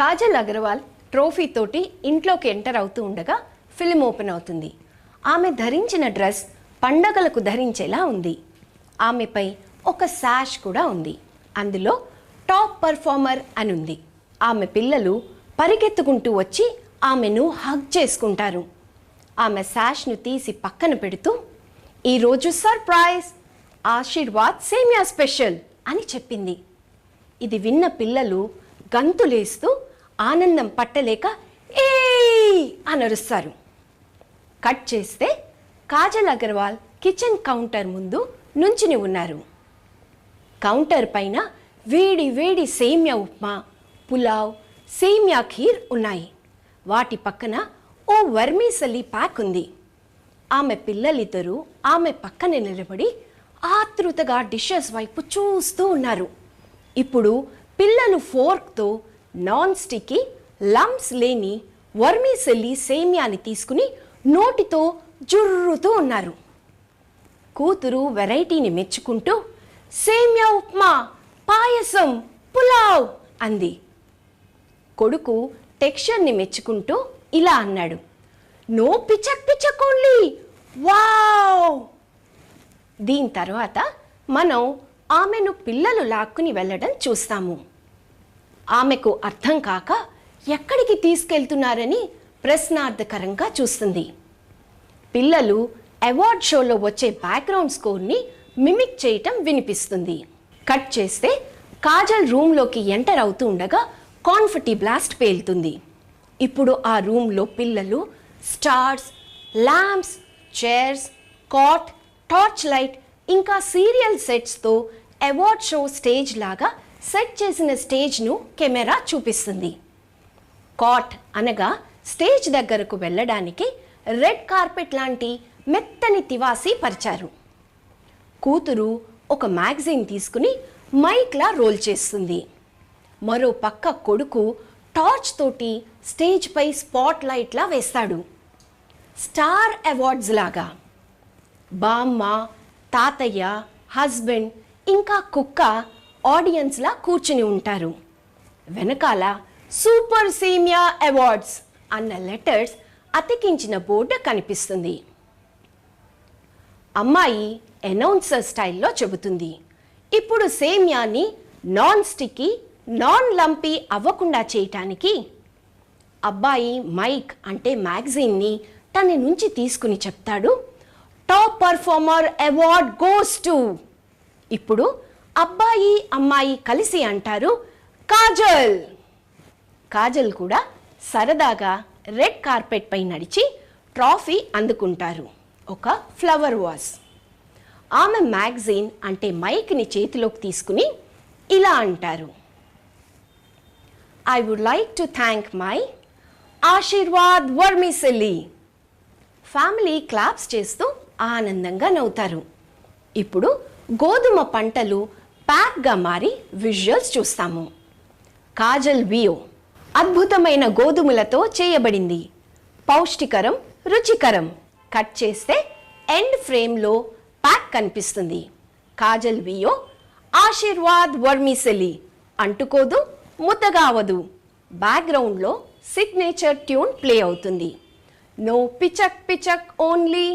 Kajal Agarwal trophy తోటి ఇంట్లోకి enter అవుతూ ఉండగా ఫిల్మ్ ఓపెన్ అవుతుంది. ఆమె ధరించిన డ్రెస్ పండగలకు ధరించేలా ఉంది. ఆమెపై ఒక శాష్ కూడా ఉంది. అందులో టాప్ పర్ఫార్మర్ అని ఉంది. ఆమె పిల్లలు పరిగెత్తుకుంటూ వచ్చి ఆమెను హగ్ చేసుకుంటారు. ఆమె శాష్ను తీసి పక్కన పెడుతూ, ఈరోజు సర్ప్రైజ్, ఆశీర్వాద్ సేమియా స్పెషల్ అని చెప్పింది. ఇది విన్న పిల్లలు గంతులేస్తూ ఆనందం పట్టలేక ఏయ్ అని అరుస్తారు. కట్ చేస్తే కాజల్ అగర్వాల్ కిచెన్ కౌంటర్ ముందు నుంచుని ఉన్నారు. కౌంటర్ పైన వేడి వేడి సేమియా ఉప్మా, పులావ్, సేమియా ఖీర్ ఉన్నాయి. వాటి పక్కన ఓ వర్మీసెల్లి ప్యాక్ ఉంది. ఆమె పిల్లలిద్దరూ ఆమె పక్కన నిలబడి ఆతృతగా డిషెస్ వైపు చూస్తూ ఉన్నారు. ఇప్పుడు పిల్లలు ఫోర్క్తో నాన్ స్టిక్కీ లంప్స్ లేని వర్మీసెల్లి సేమియాని తీసుకుని నోటితో జుర్రుతూ ఉన్నారు. కూతురు వెరైటీని మెచ్చుకుంటూ సేమియా ఉప్మా, పాయసం, పులావ్ అంది. కొడుకు టెక్స్చర్ని మెచ్చుకుంటూ ఇలా అన్నాడు, నో పిచక్ పిచక్ ఓన్లీ, వావ్. దీని తర్వాత మనం ఆమెను పిల్లలు లాక్కుని వెళ్ళడం చూస్తాము. ఆమెకు అర్థం కాక ఎక్కడికి తీసుకెళ్తున్నారని ప్రశ్నార్థకరంగా చూస్తుంది. పిల్లలు అవార్డ్ షోలో వచ్చే బ్యాక్గ్రౌండ్ స్కోర్ని మిమిక్ చేయటం వినిపిస్తుంది. కట్ చేస్తే కాజల్ రూమ్లోకి ఎంటర్ అవుతూ ఉండగా కాన్ఫెటీ బ్లాస్ట్ పేలుతుంది. ఇప్పుడు ఆ రూమ్లో పిల్లలు stars, lamps, chairs, cot, torch light ఇంకా సీరియల్ సెట్స్తో అవార్డ్ షో స్టేజ్ లాగా సెట్ చేసిన స్టేజ్ను కెమెరా చూపిస్తుంది. కాట్ అనగా స్టేజ్ దగ్గరకు వెళ్ళడానికి రెడ్ కార్పెట్ లాంటి మెత్తని తివాసీ పరిచారు. కూతురు ఒక మ్యాగజైన్ తీసుకుని మైక్లా రోల్ చేస్తుంది. మరో పక్క కొడుకు టార్చ్ తోటి స్టేజ్ పై స్పాట్ లైట్లా వేస్తాడు. స్టార్ అవార్డ్స్ లాగా బామ్మ, తాతయ్య, హస్బెండ్ ఇంకా కుక్క ఆడియన్స్లా కూర్చుని ఉంటారు. వెనకాల సూపర్ సేమియా అవార్డ్స్ అన్న లెటర్స్ అతికించిన బోర్డు కనిపిస్తుంది. అమ్మాయి అనౌన్సర్ స్టైల్లో చెబుతుంది, ఇప్పుడు సేమియాని నాన్ స్టిక్కీ, నాన్ లంపీ అవ్వకుండా చేయటానికి అబ్బాయి మైక్ అంటే మ్యాగజైన్ని తన నుంచి తీసుకుని చెప్తాడు, top performer award goes to. ఇప్పుడు అబ్బాయి అమ్మాయి కలిసి అంటారు, కాజల్. కాజల్ కూడా సరదాగా రెడ్ కార్పెట్ పై నడిచి ట్రాఫీ అందుకుంటారు, ఒక ఫ్లవర్ వాస్. ఆమె మ్యాగజైన్ అంటే మైక్ని చేతిలోకి తీసుకుని ఇలా అంటారు, I would like to thank my Aashirvaad vermicelli. Family claps చేస్తూ ఆనందంగా నవ్వుతారు. ఇప్పుడు గోధుమ పంటలు ప్యాక్గా మారి విజువల్స్ చూస్తాము. కాజల్ వియో అద్భుతమైన గోధుమలతో చేయబడింది, పౌష్టికరం, రుచికరం. కట్ చేస్తే ఎండ్ ఫ్రేమ్లో ప్యాక్ కనిపిస్తుంది. కాజల్ వియో ఆశీర్వాద్ వర్మిసెల్లి, అంటుకోదు, ముద్దగా అవదు. బ్యాక్గ్రౌండ్లో సిగ్నేచర్ ట్యూన్ ప్లే అవుతుంది, నో పిచక్ పిచక్ ఓన్లీ.